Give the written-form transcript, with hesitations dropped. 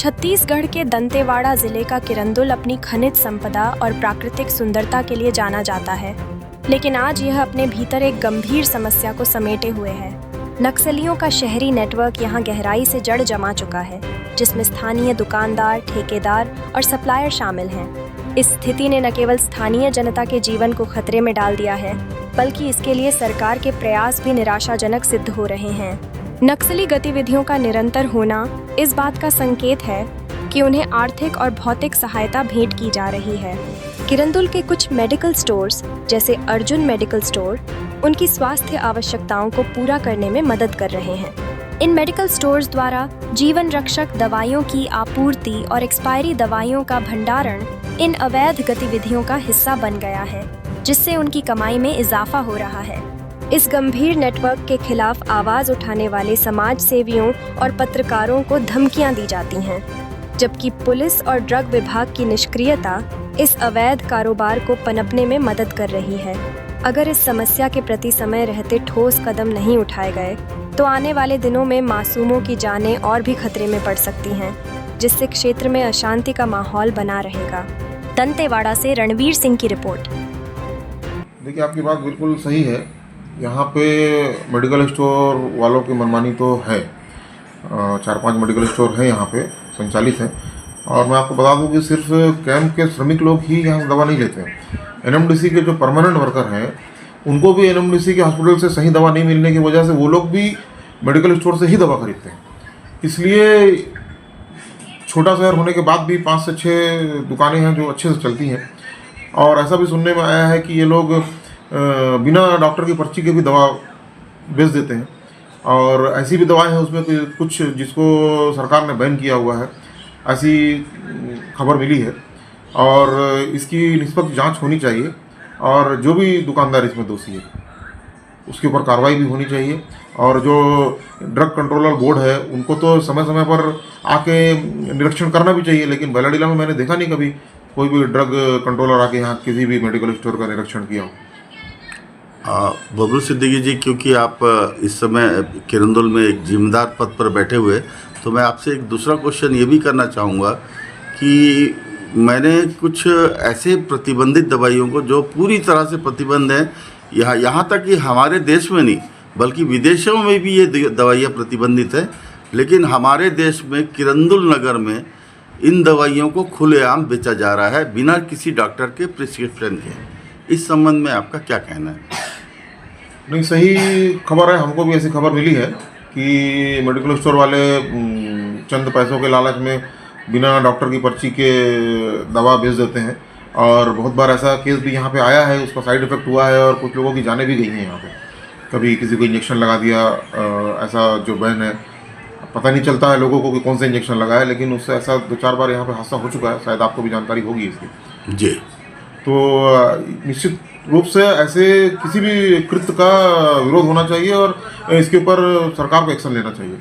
छत्तीसगढ़ के दंतेवाड़ा जिले का किरंदुल अपनी खनिज संपदा और प्राकृतिक सुंदरता के लिए जाना जाता है, लेकिन आज यह अपने भीतर एक गंभीर समस्या को समेटे हुए है। नक्सलियों का शहरी नेटवर्क यहाँ गहराई से जड़ जमा चुका है, जिसमें स्थानीय दुकानदार, ठेकेदार और सप्लायर शामिल हैं। इस स्थिति ने न केवल स्थानीय जनता के जीवन को खतरे में डाल दिया है, बल्कि इसके लिए सरकार के प्रयास भी निराशाजनक सिद्ध हो रहे हैं। नक्सली गतिविधियों का निरंतर होना इस बात का संकेत है कि उन्हें आर्थिक और भौतिक सहायता भेंट की जा रही है। किरंदुल के कुछ मेडिकल स्टोर्स जैसे अर्जुन मेडिकल स्टोर उनकी स्वास्थ्य आवश्यकताओं को पूरा करने में मदद कर रहे हैं। इन मेडिकल स्टोर्स द्वारा जीवन रक्षक दवाइयों की आपूर्ति और एक्सपायरी दवाइयों का भंडारण इन अवैध गतिविधियों का हिस्सा बन गया है, जिससे उनकी कमाई में इजाफा हो रहा है। इस गंभीर नेटवर्क के खिलाफ आवाज़ उठाने वाले समाज सेवियों और पत्रकारों को धमकियां दी जाती हैं, जबकि पुलिस और ड्रग विभाग की निष्क्रियता इस अवैध कारोबार को पनपने में मदद कर रही है। अगर इस समस्या के प्रति समय रहते ठोस कदम नहीं उठाए गए, तो आने वाले दिनों में मासूमों की जानें और भी खतरे में पड़ सकती हैं, जिससे क्षेत्र में अशांति का माहौल बना रहेगा। दंतेवाड़ा से रणवीर सिंह की रिपोर्ट। देखिए, आपकी बात बिल्कुल सही है। यहाँ पे मेडिकल स्टोर वालों की मनमानी तो है। 4-5 मेडिकल स्टोर है यहाँ पे संचालित है, और मैं आपको बता दूँ कि सिर्फ कैंप के श्रमिक लोग ही यहाँ दवा नहीं लेते हैं। एनएमडीसी के जो परमानेंट वर्कर हैं, उनको भी एनएमडीसी के हॉस्पिटल से सही दवा नहीं मिलने की वजह से वो लोग भी मेडिकल स्टोर से ही दवा खरीदते हैं। इसलिए छोटा शहर होने के बाद भी 5 से 6 दुकानें हैं जो अच्छे से चलती हैं, और ऐसा भी सुनने में आया है कि ये लोग बिना डॉक्टर की पर्ची के भी दवा बेच देते हैं, और ऐसी भी दवाएं हैं उसमें कुछ जिसको सरकार ने बैन किया हुआ है, ऐसी खबर मिली है। और इसकी निष्पक्ष जांच होनी चाहिए, और जो भी दुकानदार इसमें दोषी है उसके ऊपर कार्रवाई भी होनी चाहिए। और जो ड्रग कंट्रोलर बोर्ड है, उनको तो समय समय पर आके निरीक्षण करना भी चाहिए, लेकिन बैलाडीला में मैंने देखा नहीं कभी कोई भी ड्रग कंट्रोलर आके यहाँ किसी भी मेडिकल स्टोर का निरीक्षण किया हो। बबलू सिद्दीकी जी, क्योंकि आप इस समय किरंदुल में एक जिम्मेदार पद पर बैठे हुए, तो मैं आपसे एक दूसरा क्वेश्चन ये भी करना चाहूँगा कि मैंने कुछ ऐसे प्रतिबंधित दवाइयों को जो पूरी तरह से प्रतिबंध है, यहाँ तक कि हमारे देश में नहीं बल्कि विदेशों में भी ये दवाइयाँ प्रतिबंधित है, लेकिन हमारे देश में किरंदुल नगर में इन दवाइयों को खुलेआम बेचा जा रहा है बिना किसी डॉक्टर के प्रिस्क्रिप्शन के। इस संबंध में आपका क्या कहना है? नहीं, सही खबर है। हमको भी ऐसी खबर मिली है कि मेडिकल स्टोर वाले चंद पैसों के लालच में बिना डॉक्टर की पर्ची के दवा बेच देते हैं, और बहुत बार ऐसा केस भी यहाँ पे आया है, उसका साइड इफ़ेक्ट हुआ है और कुछ लोगों की जानें भी गई हैं यहाँ पे। कभी किसी को इंजेक्शन लगा दिया, ऐसा जो बहन है, पता नहीं चलता है लोगों को कि कौन सा इंजेक्शन लगाया, लेकिन उससे ऐसा 2-4 बार यहाँ पे हादसा हो चुका है। शायद आपको भी जानकारी होगी इसकी जी। तो निश्चित रूप से ऐसे किसी भी कृत्य का विरोध होना चाहिए, और इसके ऊपर सरकार को एक्शन लेना चाहिए।